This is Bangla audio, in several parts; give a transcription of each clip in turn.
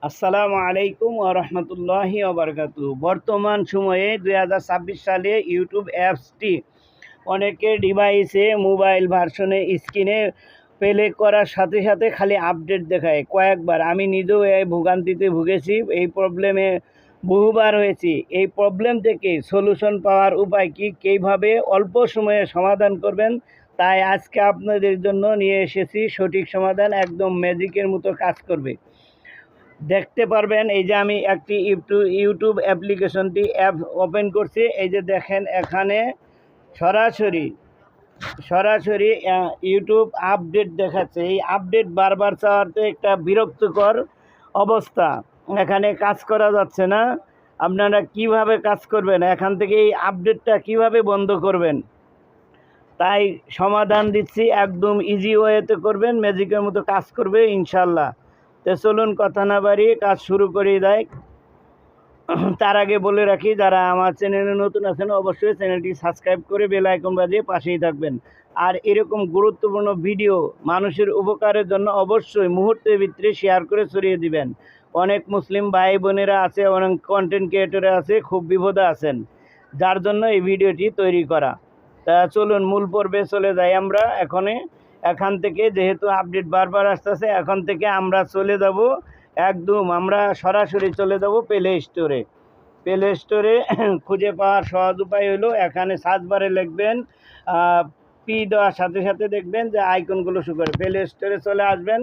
আসসালামু আলাইকুম ওয়া রাহমাতুল্লাহি ওয়া বারাকাতুহু। বর্তমান সময়ে ২০২৬ সালে ইউটিউব অ্যাপসটি অনেকের ডিভাইসে মোবাইল ভার্সনে স্ক্রিনে প্লে করার সাথে সাথে খালি আপডেট দেখায় কয়েকবার। আমি নিজেও এই ভোগান্তিতে ভুগেছি, এই প্রবলেমে বহুবার হয়েছি। এই প্রবলেম থেকে সলিউশন পাওয়ার উপায় কি, কীভাবে অল্প সময়ে সমাধান করবেন, তাই আজকে আপনাদের জন্য নিয়ে এসেছি সঠিক সমাধান, একদম ম্যাজিকের মতো কাজ করবে। দেখতে পারবেন এই যে আমি একটি ইউটিউব অ্যাপ্লিকেশনটি অ্যাপ ওপেন করছি। এই যে দেখেন এখানে সরাসরি সরাসরি ইউটিউব আপডেট দেখাচ্ছে। এই আপডেট বারবার চাওয়াতে একটা বিরক্তকর অবস্থা, এখানে কাজ করা যাচ্ছে না। আপনারা কিভাবে কাজ করবেন, এখান থেকে এই আপডেটটা কিভাবে বন্ধ করবেন, তাই সমাধান দিচ্ছি। একদম ইজি ওয়েতে করবেন, ম্যাজিকের মতো কাজ করবে ইনশাল্লাহ। তো চলুন কথা না বাড়িয়ে কাজ শুরু করে দেয়। তার আগে বলে রাখি, যারা আমার চ্যানেলে নতুন আছেন অবশ্যই চ্যানেলটি সাবস্ক্রাইব করে বেল আইকন বাজিয়ে পাশেই থাকবেন। আর এরকম গুরুত্বপূর্ণ ভিডিও মানুষের উপকারের জন্য অবশ্যই মুহূর্তের ভিতরে শেয়ার করে ছড়িয়ে দিবেন। অনেক মুসলিম ভাই বোনেরা আছে, অনেক কন্টেন্ট ক্রিয়েটরে আছে, খুব বিপদে আছেন, যার জন্য এই ভিডিওটি তৈরি করা। তা চলুন মূল পর্বে চলে যাই আমরা। এখান থেকে যেহেতু আপডেট বারবার আসতেছে, এখন থেকে আমরা চলে যাব, একদম আমরা সরাসরি চলে যাব প্লে স্টোরে। প্লে স্টোরে খুঁজে পাওয়ার সহজ উপায় হলো এখানে সার্চ বারে লিখবেন পি দেওয়ার সাথে সাথে দেখবেন যে আইকনগুলো শো করে। প্লে স্টোরে চলে আসবেন,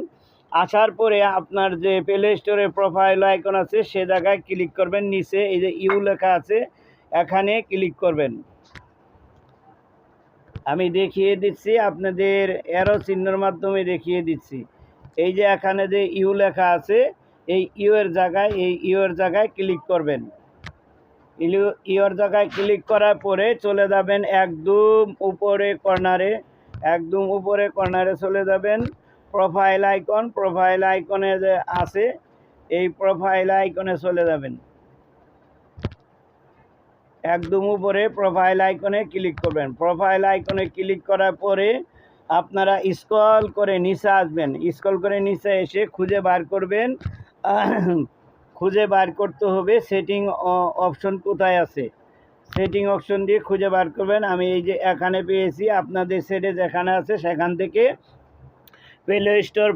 আসার পরে আপনার যে প্লে স্টোরের প্রোফাইল আইকন আছে সে জায়গায় ক্লিক করবেন। নিচে এই যে ইউ লেখা আছে এখানে ক্লিক করবেন। আমি দেখিয়ে দিচ্ছি আপনাদের, অ্যারো চিহ্নের মাধ্যমে দেখিয়ে দিচ্ছি। এই যে এখানে যে ইউ লেখা আছে, এই ইউর জায়গায় ক্লিক করবেন। ইউর জায়গায় ক্লিক করার পরে চলে যাবেন একদম উপরে কর্নারে চলে যাবেন। প্রোফাইল আইকনে যে আছে এই প্রোফাইল আইকনে চলে যাবেন। একদম উপরে প্রোফাইল আইকনে ক্লিক করবেন। প্রোফাইল আইকনে ক্লিক করার পরে আপনারা স্ক্রল করে নিচে আসবেন। স্ক্রল করে নিচে এসে খুঁজে বার করবেন, খুঁজে বার করতে হবে সেটিং অপশন কোথায় আছে। সেটিং অপশন দিয়ে খুঁজে বার করবেন। আমি এই যে এখানে পেয়েছি, আপনাদের সেটে যেখানে আছে সেখান থেকে প্লে স্টোর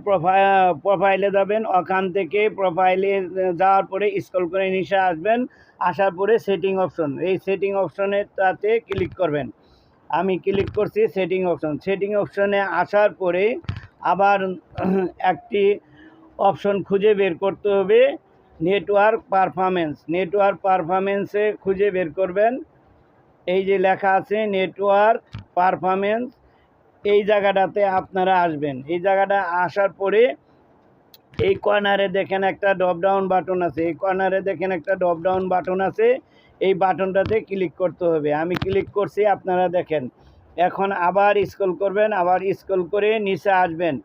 প্রোফাইলে যাবেন। ওখান থেকে প্রোফাইলে যাওয়ার পরে স্ক্রল করে নিচে আসবেন। আসার পরে সেটিং অপশন, এই সেটিং অপশনের তাতে ক্লিক করবেন। আমি ক্লিক করছি সেটিং অপশনে আসার পরে আবার একটি অপশন খুঁজে বের করতে হবে, নেটওয়ার্ক পারফরমেন্সে খুঁজে বের করবেন। এই যে লেখা আছে নেটওয়ার্ক পারফরমেন্স, এই জায়গাটাতে আপনারা আসবেন। এই জায়গাটা আসার পরে এই কর্নারে দেখেন একটা ড্রপ ডাউন বাটন আছে, এই বাটনটাতে ক্লিক করতে হবে। আমি ক্লিক করছি, আপনারা দেখেন। এখন আবার স্ক্রল করবেন, আবার স্ক্রল করে নিচে আসবেন।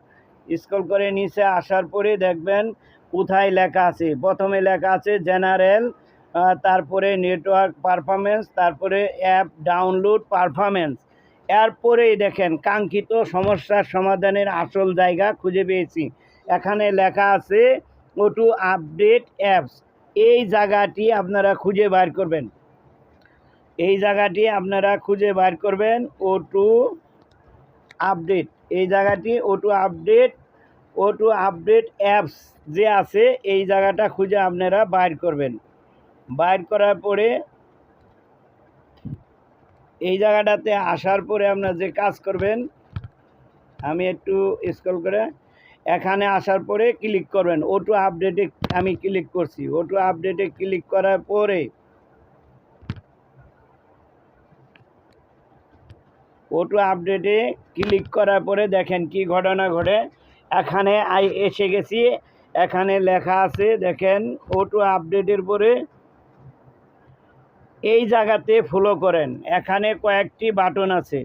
স্ক্রল করে নিচে আসার পরে দেখবেন কোথায় লেখা আছে। প্রথমে লেখা আছে জেনারেল, তারপরে নেটওয়ার্ক পারফরমেন্স, তারপরে অ্যাপ ডাউনলোড পারফরমেন্স। এরপরেই দেখেন কাঙ্ক্ষিত সমস্যার সমাধানের আসল জায়গা খুঁজে পেয়েছি। এখানে লেখা আছে অটো আপডেট অ্যাপস। এই জায়গাটি আপনারা খুঁজে বার করবেন। অটো আপডেট, এই জায়গাটি অটো আপডেট অ্যাপস যে আছে এই জায়গাটা খুঁজে আপনারা বাইর করবেন। বাইর করার পরে এই জায়গাটাতে আসার পরে আপনারা যে কাজ করবেন, আমি একটু স্ক্রল করে এখানে আসার পরে ক্লিক করবেন অটো আপডেটে। আমি ক্লিক করছি, অটো আপডেটে ক্লিক করার পরে দেখেন কি ঘটনা ঘটে। এখানে এসে গেছি, এখানে লেখা আছে দেখেন অটো আপডেটের পরে এই জায়গাতে ফলো করেন। এখানে কয়েকটি বাটন আছে,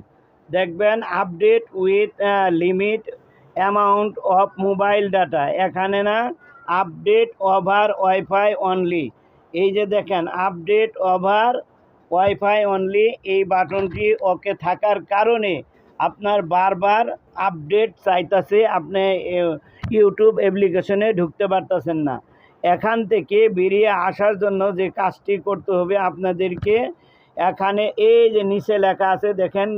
দেখবেন update with limit amount of mobile data. এখানে না আপডেট ওভার ওয়াইফাই অনলি, এই যে দেখেন আপডেট ওভার ওয়াইফাই অনলি, এই বাটনটি ওকে থাকার কারণে আপনার বারবার আপডেট চাইতেছে, আপনি ইউটিউব অ্যাপ্লিকেশনে ঢুকতে পারতেছেন না। এখান থেকে বেরিয়ে আসার জন্য যে কাজটি করতে হবে আপনাদেরকে, এখানে এই যে নিচে লেখা আছে দেখেন,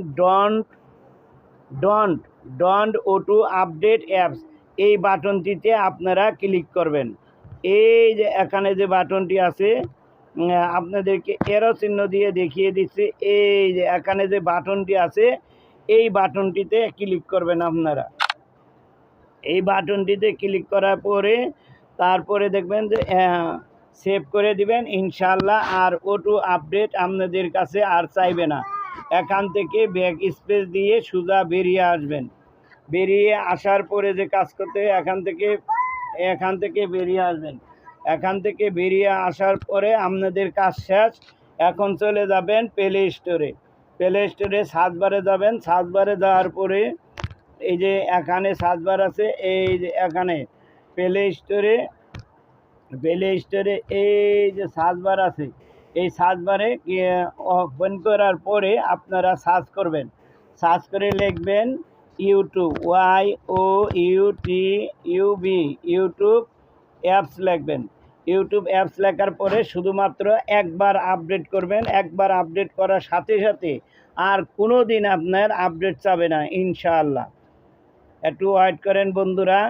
ডন্ট অটো আপডেট অ্যাপস, এই বাটনটিতে আপনারা ক্লিক করবেন। এই যে এখানে যে বাটনটি আছে, আপনাদেরকে এরো চিহ্ন দিয়ে দেখিয়ে দিচ্ছি, এই যে এখানে যে বাটনটি আছে এই বাটনটিতে ক্লিক করবেন আপনারা। এই বাটনটিতে ক্লিক করার পরে তারপরে দেখবেন যে সেভ করে দিবেন ইনশাল্লাহ। আর অটো আপডেট আপনাদের কাছে আর চাইবে না। এখান থেকে ব্যাক স্পেস দিয়ে সোজা বেরিয়ে আসবেন। বেরিয়ে আসার পরে যে কাজ করতে হয়, এখান থেকে বেরিয়ে আসবেন। এখান থেকে বেরিয়ে আসার পরে আপনাদের কাজ শেষ। এখন চলে যাবেন প্লে স্টোরে। প্লে স্টোরে সার্চ বারে যাবেন। সার্চ বারে যাওয়ার পরে এই যে এখানে সার্চ বার আছে, এই যে এখানে প্লে স্টোরে এই যে সার্চ বার আছে, এই সার্চ বারে ওপেন করার পরে আপনারা সার্চ করবেন। সার্চ করে লিখবেন ইউটিউব, YOUTUB, ইউটিউব অ্যাপস লিখবেন। ইউটিউব অ্যাপস লেখার পরে শুধুমাত্র একবার আপডেট করবেন। একবার আপডেট করার সাথে সাথে আর কোনো দিন আপনার আপডেট চাবে না ইনশাআল্লাহ। একটু ওয়েট করেন বন্ধুরা।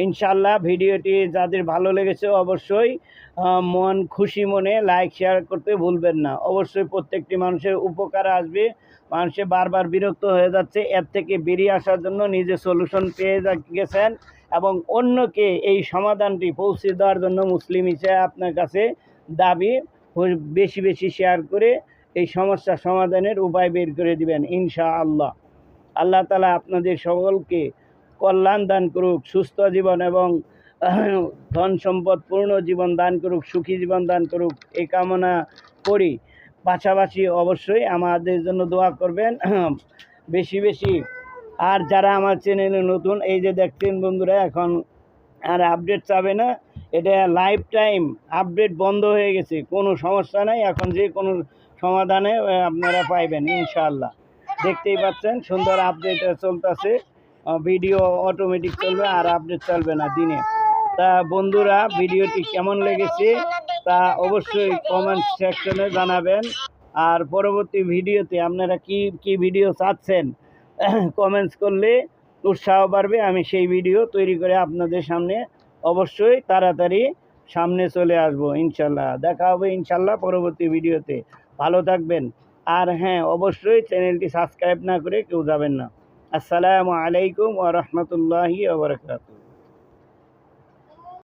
ইনশাআল্লাহ ভিডিওটি যাদের ভালো লেগেছে অবশ্যই মন খুশি মনে লাইক শেয়ার করতে ভুলবেন না। অবশ্যই প্রত্যেকটি মানুষের উপকার আসবে। মানুষে বারবার বিরক্ত হয়ে যাচ্ছে, এর থেকে বেরিয়ে আসার জন্য নিজে সলিউশন পেয়ে গেছেন এবং অন্যকে এই সমাধানটি পৌঁছে দেওয়ার জন্য মুসলিম হিসেবে আপনার কাছে দাবি, বেশি বেশি শেয়ার করে এই সমস্যার সমাধানের উপায় বের করে দিবেন ইনশাআল্লাহ। আল্লাহ তাআলা আপনাদের সকলকে কল্যাণ দান করুক, সুস্থ জীবন এবং ধন সম্পদ পূর্ণ জীবন দান করুক, সুখী জীবন দান করুক, এই কামনা করি। পাশাপাশি অবশ্যই আমাদের জন্য দোয়া করবেন বেশি বেশি। আর যারা আমার চ্যানেলে নতুন, এই যে দেখছেন বন্ধুরা, এখন আর আপডেট চাবে না, এটা লাইফ টাইম আপডেট বন্ধ হয়ে গেছে, কোনো সমস্যা নাই, এখন যে কোনো সমাধানে আপনারা পাইবেন ইনশাআল্লাহ। দেখতেই পাচ্ছেন সুন্দর আপডেট চলতেছে, ভিডিও অটোমেটিক চলবে আর আপডেট চলবে না দিনে। তা বন্ধুরা ভিডিওটি কেমন লেগেছে তা অবশ্যই কমেন্ট সেকশনে জানাবেন। আর পরবর্তী ভিডিওতে আপনারা কি ভিডিও চাচ্ছেন কমেন্টস করলে উৎসাহ বাড়বে, আমি সেই ভিডিও তৈরি করে আপনাদের সামনে অবশ্যই তাড়াতাড়ি সামনে চলে আসব ইনশাল্লাহ। দেখা হবে ইনশাল্লাহ পরবর্তী ভিডিওতে। ভালো থাকবেন। আর হ্যাঁ, অবশ্যই চ্যানেলটি সাবস্ক্রাইব না করে কেউ যাবেন না। আসসালামু আলাইকুম ওয়া রাহমাতুল্লাহি ওয়া বারাকাতুহু।